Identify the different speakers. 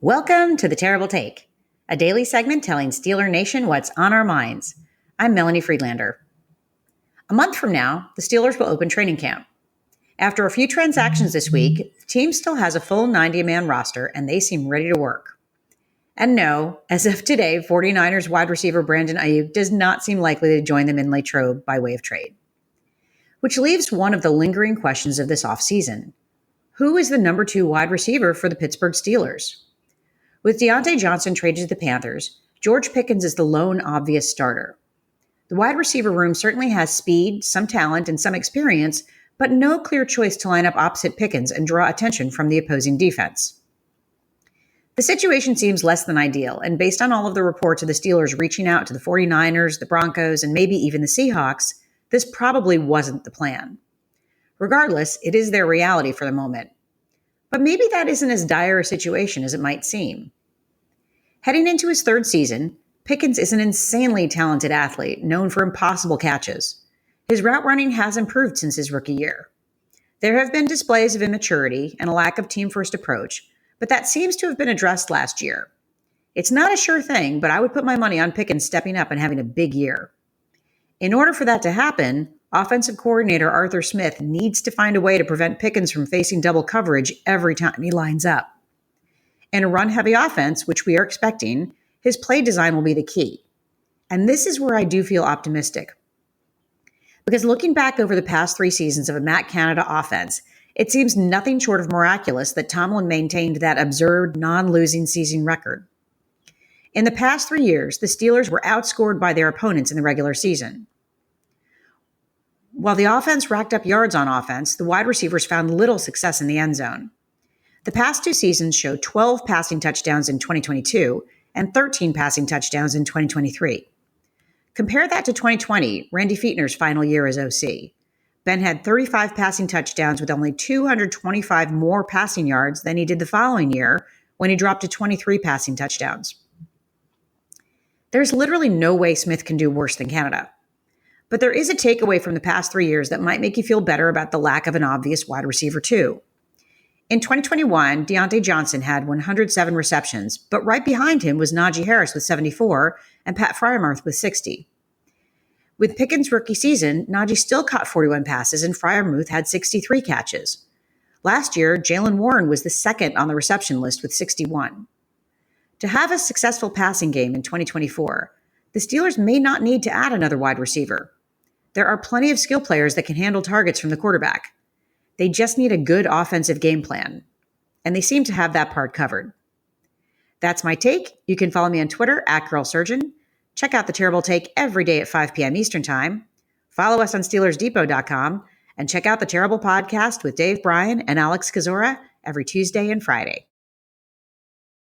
Speaker 1: Welcome to The Terrible Take, a daily segment telling Steeler Nation what's on our minds. I'm Melanie Friedlander. A month from now, the Steelers will open training camp. After a few transactions this week, the team still has a full 90-man roster, and they seem ready to work. And no, as of today, 49ers wide receiver Brandon Ayuk does not seem likely to join them in Latrobe by way of trade. Which leaves one of the lingering questions of this offseason. Who is the number 2 wide receiver for the Pittsburgh Steelers? With Deontay Johnson traded to the Panthers, George Pickens is the lone obvious starter. The wide receiver room certainly has speed, some talent, and some experience, but no clear choice to line up opposite Pickens and draw attention from the opposing defense. The situation seems less than ideal, and based on all of the reports of the Steelers reaching out to the 49ers, the Broncos, and maybe even the Seahawks, this probably wasn't the plan. Regardless, it is their reality for the moment. But maybe that isn't as dire a situation as it might seem. Heading into his 3rd season, Pickens is an insanely talented athlete known for impossible catches. His route running has improved since his rookie year. There have been displays of immaturity and a lack of team-first approach, but that seems to have been addressed last year. It's not a sure thing, but I would put my money on Pickens stepping up and having a big year. In order for that to happen, offensive coordinator Arthur Smith needs to find a way to prevent Pickens from facing double coverage every time he lines up. In a run-heavy offense, which we are expecting, his play design will be the key. And this is where I do feel optimistic. Because looking back over the past 3 seasons of a Matt Canada offense, it seems nothing short of miraculous that Tomlin maintained that absurd non-losing season record. In the past 3 years, the Steelers were outscored by their opponents in the regular season. While the offense racked up yards on offense, the wide receivers found little success in the end zone. The past 2 seasons show 12 passing touchdowns in 2022 and 13 passing touchdowns in 2023. Compare that to 2020, Randy Fichtner's final year as OC. Ben had 35 passing touchdowns with only 225 more passing yards than he did the following year when he dropped to 23 passing touchdowns. There's literally no way Smith can do worse than Canada. But there is a takeaway from the past 3 years that might make you feel better about the lack of an obvious wide receiver too. In 2021, Deontay Johnson had 107 receptions, but right behind him was Najee Harris with 74 and Pat Freiermuth with 60. With Pickens' rookie season, Najee still caught 41 passes and Freiermuth had 63 catches. Last year, Jaylen Warren was the second on the reception list with 61. To have a successful passing game in 2024, the Steelers may not need to add another wide receiver. There are plenty of skill players that can handle targets from the quarterback. They just need a good offensive game plan. And they seem to have that part covered. That's my take. You can follow me on Twitter @GirlSurgeon. Check out The Terrible Take every day at 5 p.m. Eastern Time. Follow us on SteelersDepot.com and check out The Terrible Podcast with Dave Bryan and Alex Kozora every Tuesday and Friday.